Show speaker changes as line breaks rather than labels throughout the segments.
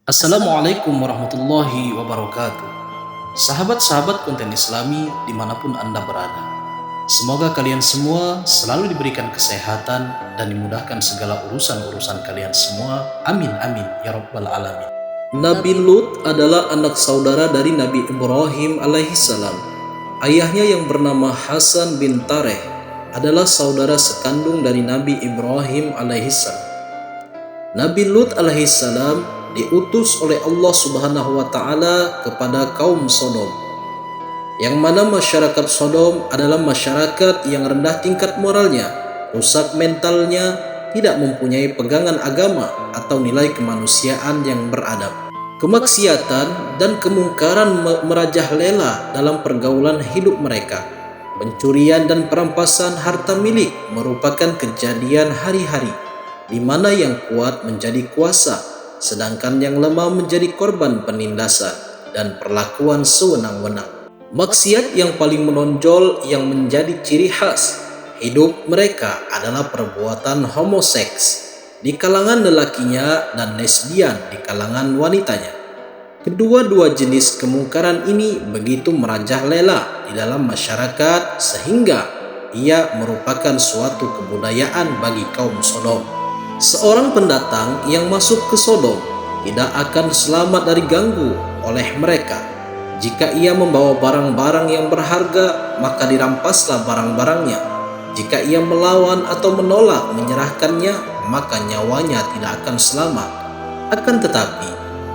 Assalamualaikum warahmatullahi wabarakatuh. Sahabat-sahabat konten Islami dimanapun Anda berada, semoga kalian semua selalu diberikan kesehatan dan dimudahkan segala urusan-urusan kalian semua. Amin amin ya rabbal alamin. Nabi Lut adalah anak saudara dari Nabi Ibrahim alaihissalam. Ayahnya yang bernama Hasan bin Tareh adalah saudara sekandung dari Nabi Ibrahim alaihissalam. Nabi Lut alaihissalam diutus oleh Allah Subhanahu wa taala kepada kaum Sodom, yang mana masyarakat Sodom adalah masyarakat yang rendah tingkat moralnya, rusak mentalnya, tidak mempunyai pegangan agama atau nilai kemanusiaan yang beradab. Kemaksiatan dan kemungkaran merajalela dalam pergaulan hidup mereka. Pencurian dan perampasan harta milik merupakan kejadian hari-hari, di mana yang kuat menjadi kuasa, sedangkan yang lemah menjadi korban penindasan dan perlakuan sewenang-wenang. Maksiat yang paling menonjol yang menjadi ciri khas hidup mereka adalah perbuatan homoseks di kalangan lelakinya dan lesbian di kalangan wanitanya. Kedua-dua jenis kemungkaran ini begitu merajalela di dalam masyarakat sehingga ia merupakan suatu kebudayaan bagi kaum Sodom. Seorang pendatang yang masuk ke Sodom tidak akan selamat dari ganggu oleh mereka. Jika ia membawa barang-barang yang berharga, maka dirampaslah barang-barangnya. Jika ia melawan atau menolak menyerahkannya, maka nyawanya tidak akan selamat. Akan tetapi,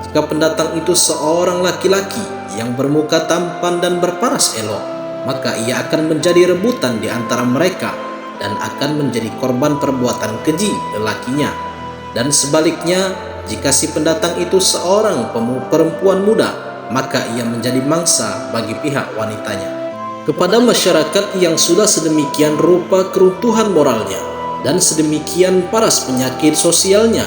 jika pendatang itu seorang laki-laki yang bermuka tampan dan berparas elok, maka ia akan menjadi rebutan di antara mereka dan akan menjadi korban perbuatan keji lelakinya. Dan sebaliknya, jika si pendatang itu seorang perempuan muda, maka ia menjadi mangsa bagi pihak wanitanya. Kepada masyarakat yang sudah sedemikian rupa keruntuhan moralnya dan sedemikian paras penyakit sosialnya,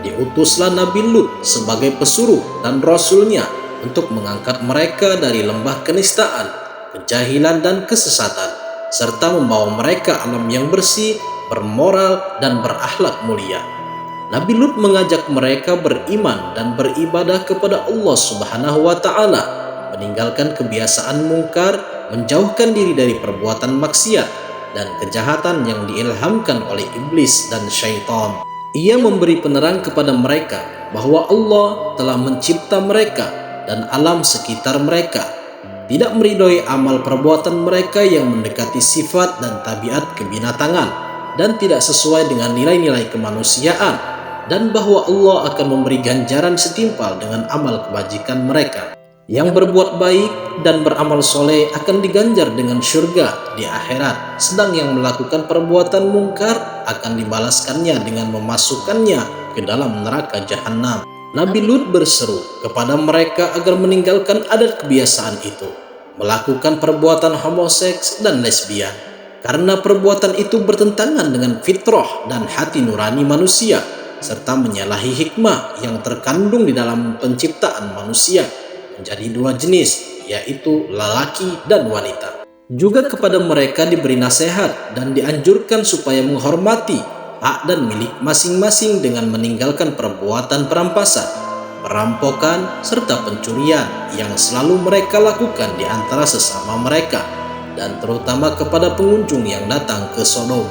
diutuslah Nabi Lut sebagai pesuruh dan rasulnya untuk mengangkat mereka dari lembah kenistaan, kejahilan dan kesesatan, serta membawa mereka alam yang bersih, bermoral, dan berakhlak mulia. Nabi Lut mengajak mereka beriman dan beribadah kepada Allah Subhanahu wa taala, meninggalkan kebiasaan mungkar, menjauhkan diri dari perbuatan maksiat dan kejahatan yang diilhamkan oleh iblis dan syaitan. Ia memberi penerang kepada mereka bahwa Allah telah mencipta mereka dan alam sekitar mereka, tidak meridhoi amal perbuatan mereka yang mendekati sifat dan tabiat kebinatangan dan tidak sesuai dengan nilai-nilai kemanusiaan, dan bahwa Allah akan memberi ganjaran setimpal dengan amal kebajikan mereka. Yang berbuat baik dan beramal soleh akan diganjar dengan syurga di akhirat, sedang yang melakukan perbuatan mungkar akan dibalaskannya dengan memasukkannya ke dalam neraka jahanam. Nabi Lut berseru kepada mereka agar meninggalkan adat kebiasaan itu, melakukan perbuatan homoseks dan lesbian, karena perbuatan itu bertentangan dengan fitrah dan hati nurani manusia, serta menyalahi hikmah yang terkandung di dalam penciptaan manusia menjadi dua jenis, yaitu lelaki dan wanita. Juga kepada mereka diberi nasihat dan dianjurkan supaya menghormati hak dan milik masing-masing dengan meninggalkan perbuatan perampasan, perampokan, serta pencurian yang selalu mereka lakukan di antara sesama mereka, dan terutama kepada pengunjung yang datang ke Sodom.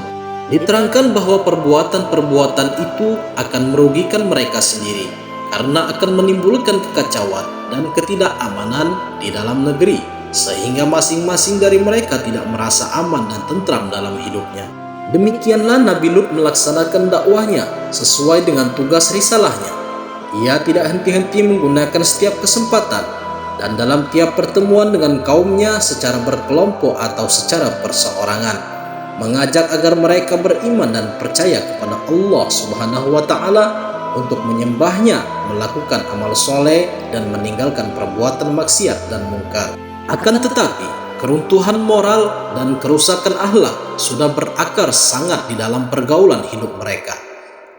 Diterangkan bahwa perbuatan-perbuatan itu akan merugikan mereka sendiri, karena akan menimbulkan kekacauan dan ketidakamanan di dalam negeri, sehingga masing-masing dari mereka tidak merasa aman dan tentram dalam hidupnya. Demikianlah Nabi Lut melaksanakan dakwahnya sesuai dengan tugas risalahnya. Ia tidak henti-henti menggunakan setiap kesempatan dan dalam tiap pertemuan dengan kaumnya secara berkelompok atau secara perseorangan, mengajak agar mereka beriman dan percaya kepada Allah Subhanahu wa taala untuk menyembahnya, melakukan amal soleh, dan meninggalkan perbuatan maksiat dan mungkar. Akan tetapi, keruntuhan moral dan kerusakan akhlak sudah berakar sangat di dalam pergaulan hidup mereka,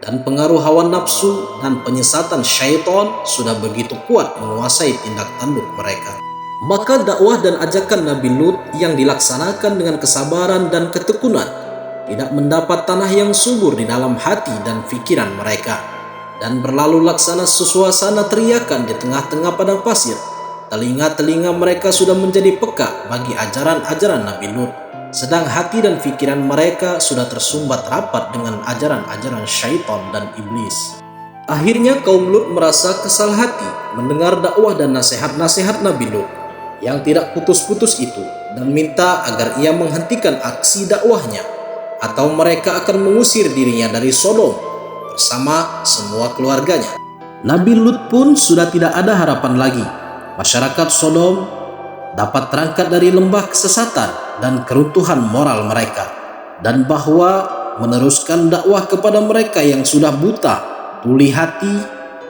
dan pengaruh hawa nafsu dan penyesatan syaitan sudah begitu kuat menguasai tindak tanduk mereka. Maka dakwah dan ajakan Nabi Lut yang dilaksanakan dengan kesabaran dan ketekunan tidak mendapat tanah yang subur di dalam hati dan pikiran mereka. dan berlalu laksana suasana teriakan di tengah-tengah padang pasir. Telinga-telinga mereka sudah menjadi peka bagi ajaran-ajaran Nabi Lut, sedang hati dan pikiran mereka sudah tersumbat rapat dengan ajaran-ajaran syaitan dan iblis. Akhirnya kaum Lut merasa kesal hati mendengar dakwah dan nasihat-nasihat Nabi Lut yang tidak putus-putus itu, dan minta agar ia menghentikan aksi dakwahnya atau mereka akan mengusir dirinya dari Sodom bersama semua keluarganya. Nabi Lut pun sudah tidak ada harapan lagi. Masyarakat Sodom dapat terangkat dari lembah kesesatan dan keruntuhan moral mereka, dan bahwa meneruskan dakwah kepada mereka yang sudah buta, tuli hati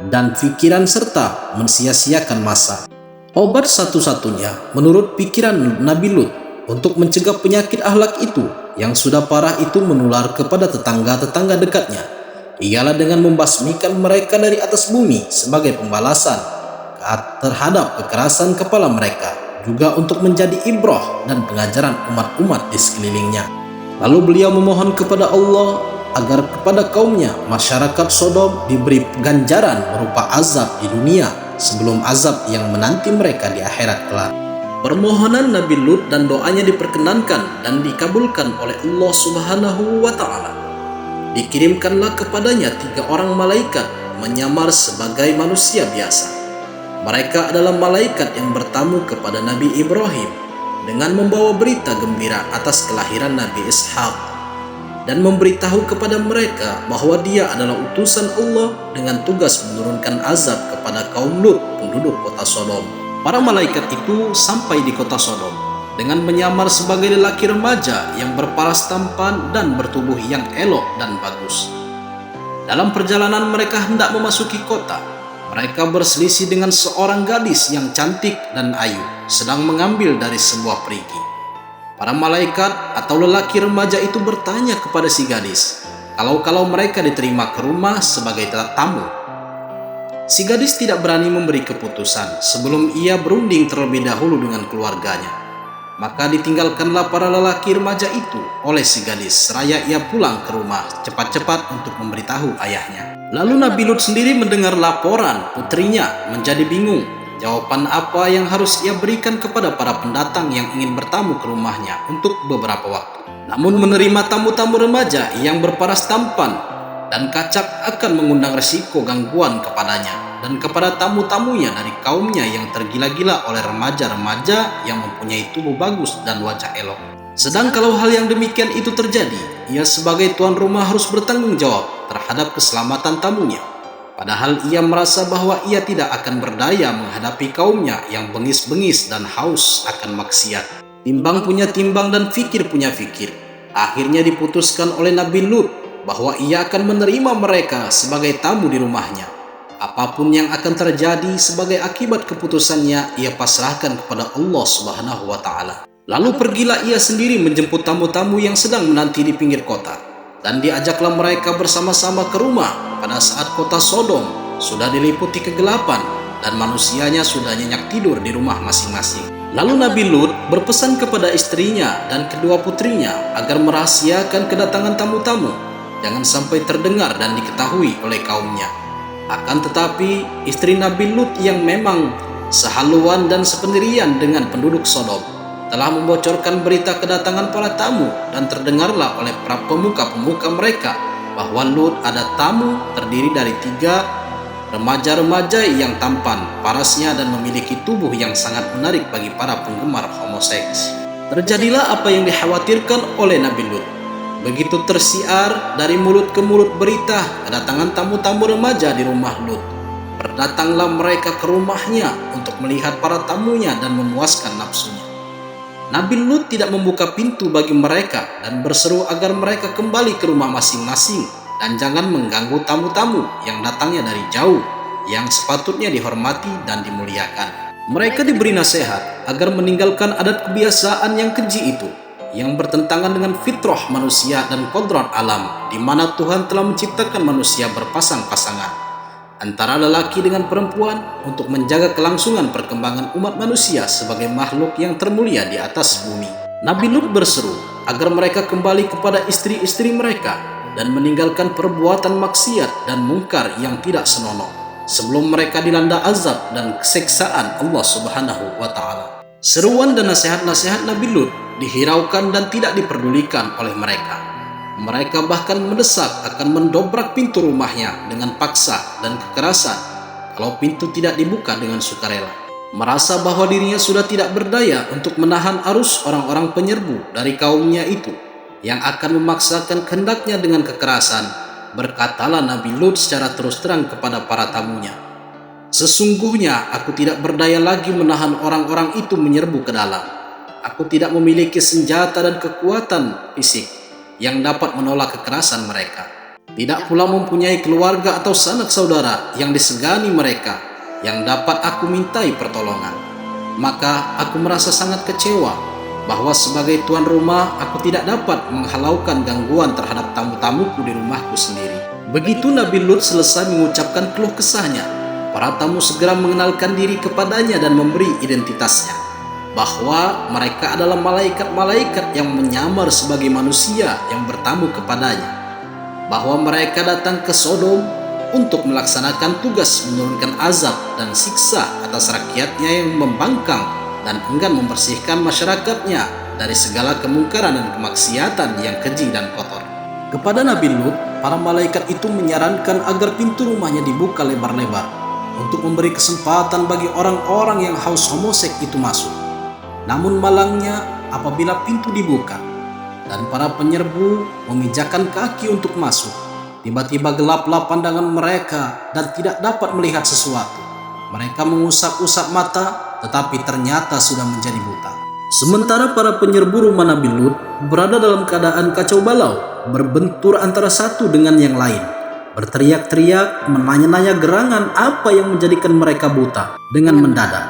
dan pikiran serta mensia-siakan masa. Obat satu-satunya menurut pikiran Nabi Lut untuk mencegah penyakit akhlak itu yang sudah parah itu menular kepada tetangga-tetangga dekatnya ialah dengan membasmikan mereka dari atas bumi sebagai pembalasan terhadap kekerasan kepala mereka, juga untuk menjadi ibrah dan pengajaran umat-umat di sekelilingnya. Lalu beliau memohon kepada Allah agar kepada kaumnya masyarakat Sodom diberi ganjaran berupa azab di dunia sebelum azab yang menanti mereka di akhirat kelak. Permohonan Nabi Lut dan doanya diperkenankan dan dikabulkan oleh Allah Subhanahu wa Ta'ala. Dikirimkanlah kepadanya 3 orang malaikat menyamar sebagai manusia biasa. Mereka adalah malaikat yang bertamu kepada Nabi Ibrahim dengan membawa berita gembira atas kelahiran Nabi Ishak, dan memberitahu kepada mereka bahwa dia adalah utusan Allah dengan tugas menurunkan azab kepada kaum Lut, penduduk kota Sodom. Para malaikat itu sampai di kota Sodom dengan menyamar sebagai lelaki remaja yang berparas tampan dan bertubuh yang elok dan bagus. Dalam perjalanan mereka hendak memasuki kota, mereka berselisih dengan seorang gadis yang cantik dan ayu sedang mengambil dari sebuah perigi. Para malaikat atau lelaki remaja itu bertanya kepada si gadis kalau mereka diterima ke rumah sebagai tamu. Si gadis tidak berani memberi keputusan sebelum ia berunding terlebih dahulu dengan keluarganya. Maka ditinggalkanlah para lelaki remaja itu oleh si gadis seraya ia pulang ke rumah cepat-cepat untuk memberitahu ayahnya. Lalu Nabi Lut sendiri mendengar laporan putrinya, menjadi bingung jawaban apa yang harus ia berikan kepada para pendatang yang ingin bertamu ke rumahnya untuk beberapa waktu. Namun menerima tamu-tamu remaja yang berparas tampan dan kacak akan mengundang resiko gangguan kepadanya dan kepada tamu-tamunya dari kaumnya yang tergila-gila oleh remaja-remaja yang mempunyai tubuh bagus dan wajah elok. Sedang kalau hal yang demikian itu terjadi, ia sebagai tuan rumah harus bertanggung jawab terhadap keselamatan tamunya. Padahal ia merasa bahwa ia tidak akan berdaya menghadapi kaumnya yang bengis-bengis dan haus akan maksiat. Timbang punya timbang dan fikir punya fikir. Akhirnya diputuskan oleh Nabi Lut bahwa ia akan menerima mereka sebagai tamu di rumahnya. Apapun yang akan terjadi sebagai akibat keputusannya, ia pasrahkan kepada Allah Subhanahu wa Ta'ala. Lalu pergilah ia sendiri menjemput tamu-tamu yang sedang menanti di pinggir kota, dan diajaklah mereka bersama-sama ke rumah pada saat kota Sodom sudah diliputi kegelapan dan manusianya sudah nyenyak tidur di rumah masing-masing. Lalu Nabi Lut berpesan kepada istrinya dan kedua putrinya agar merahasiakan kedatangan tamu-tamu, jangan sampai terdengar dan diketahui oleh kaumnya. Akan tetapi istri Nabi Lut yang memang sehaluan dan sependirian dengan penduduk Sodom telah membocorkan berita kedatangan para tamu, dan terdengarlah oleh para pemuka-pemuka mereka bahwa Lut ada tamu terdiri dari 3 remaja-remaja yang tampan, parasnya dan memiliki tubuh yang sangat menarik bagi para penggemar homoseks. Terjadilah apa yang dikhawatirkan oleh Nabi Lut. Begitu tersiar dari mulut ke mulut berita kedatangan tamu-tamu remaja di rumah Lut, berdatanglah mereka ke rumahnya untuk melihat para tamunya dan memuaskan nafsunya. Nabi Lut tidak membuka pintu bagi mereka dan berseru agar mereka kembali ke rumah masing-masing dan jangan mengganggu tamu-tamu yang datangnya dari jauh, yang sepatutnya dihormati dan dimuliakan. Mereka diberi nasihat agar meninggalkan adat kebiasaan yang keji itu, yang bertentangan dengan fitrah manusia dan kodrat alam, di mana Tuhan telah menciptakan manusia berpasang-pasangan antara lelaki dengan perempuan untuk menjaga kelangsungan perkembangan umat manusia sebagai makhluk yang termulia di atas bumi. Nabi Lut berseru agar mereka kembali kepada istri-istri mereka dan meninggalkan perbuatan maksiat dan mungkar yang tidak senonoh sebelum mereka dilanda azab dan keseksaan Allah Subhanahu wa Ta'ala. Seruan dan nasihat-nasihat Nabi Lut dihiraukan dan tidak diperdulikan oleh mereka. Mereka bahkan mendesak akan mendobrak pintu rumahnya dengan paksa dan kekerasan kalau pintu tidak dibuka dengan sukarela. Merasa bahwa dirinya sudah tidak berdaya untuk menahan arus orang-orang penyerbu dari kaumnya itu yang akan memaksakan kehendaknya dengan kekerasan, berkatalah Nabi Lut secara terus terang kepada para tamunya, "Sesungguhnya aku tidak berdaya lagi menahan orang-orang itu menyerbu ke dalam. Aku tidak memiliki senjata dan kekuatan fisik yang dapat menolak kekerasan mereka. Tidak pula mempunyai keluarga atau sanak saudara yang disegani mereka yang dapat aku mintai pertolongan. Maka aku merasa sangat kecewa bahwa sebagai tuan rumah aku tidak dapat menghalaukan gangguan terhadap tamu-tamuku di rumahku sendiri." Begitu Nabi Lut selesai mengucapkan keluh kesahnya, para tamu segera mengenalkan diri kepadanya dan memberi identitasnya, bahwa mereka adalah malaikat-malaikat yang menyamar sebagai manusia yang bertamu kepadanya, bahwa mereka datang ke Sodom untuk melaksanakan tugas menurunkan azab dan siksa atas rakyatnya yang membangkang dan enggan membersihkan masyarakatnya dari segala kemungkaran dan kemaksiatan yang keji dan kotor. Kepada Nabi Lut, para malaikat itu menyarankan agar pintu rumahnya dibuka lebar-lebar untuk memberi kesempatan bagi orang-orang yang haus homosek itu masuk. Namun malangnya apabila pintu dibuka dan para penyerbu memijakan kaki untuk masuk, tiba-tiba gelaplah pandangan mereka dan tidak dapat melihat sesuatu. Mereka mengusap-usap mata, tetapi ternyata sudah menjadi buta. Sementara para penyerbu rumah Nabi Lut berada dalam keadaan kacau balau, berbentur antara satu dengan yang lain, berteriak-teriak, menanya-nanya gerangan apa yang menjadikan mereka buta. Dengan mendadak,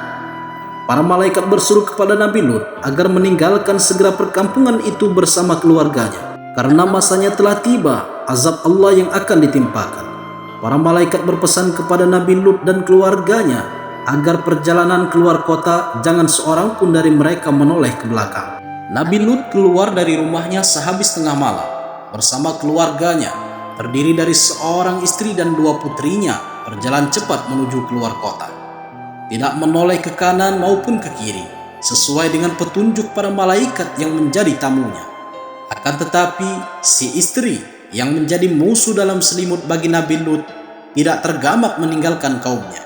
para malaikat bersuruh kepada Nabi Lut agar meninggalkan segera perkampungan itu bersama keluarganya, karena masanya telah tiba azab Allah yang akan ditimpakan. Para malaikat berpesan kepada Nabi Lut dan keluarganya agar perjalanan keluar kota jangan seorang pun dari mereka menoleh ke belakang. Nabi Lut keluar dari rumahnya sehabis tengah malam bersama keluarganya, terdiri dari seorang istri dan 2 putrinya, berjalan cepat menuju keluar kota, tidak menoleh ke kanan maupun ke kiri, sesuai dengan petunjuk para malaikat yang menjadi tamunya. Akan tetapi si istri yang menjadi musuh dalam selimut bagi Nabi Lut tidak tergamak meninggalkan kaumnya.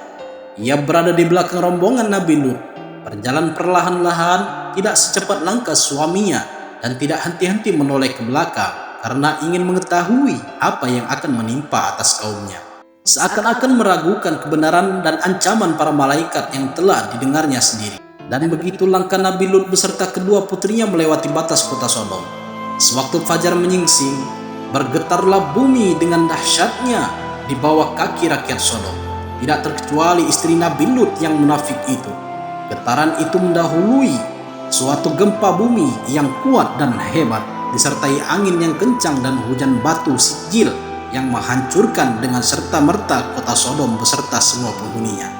Ia berada di belakang rombongan Nabi Lut, berjalan perlahan-lahan, tidak secepat langkah suaminya, dan tidak henti-henti menoleh ke belakang karena ingin mengetahui apa yang akan menimpa atas kaumnya. Seakan-akan meragukan kebenaran dan ancaman para malaikat yang telah didengarnya sendiri. Dan begitu langkah Nabi Lut beserta kedua putrinya melewati batas kota Sodom. Sewaktu fajar menyingsing, bergetarlah bumi dengan dahsyatnya di bawah kaki rakyat Sodom, tidak terkecuali istri Nabi Lut yang munafik itu. Getaran itu mendahului suatu gempa bumi yang kuat dan hebat, disertai angin yang kencang dan hujan batu sijil yang menghancurkan dengan serta-merta kota Sodom beserta semua penghuninya.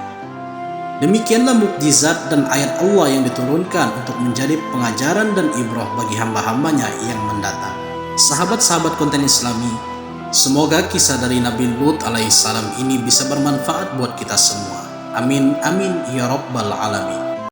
Demikianlah mukjizat dan ayat Allah yang diturunkan untuk menjadi pengajaran dan ibrah bagi hamba-hambanya yang mendatang. Sahabat-sahabat konten Islami, semoga kisah dari Nabi Lut alaihissalam ini bisa bermanfaat buat kita semua. Amin, amin, ya rabbal alamin.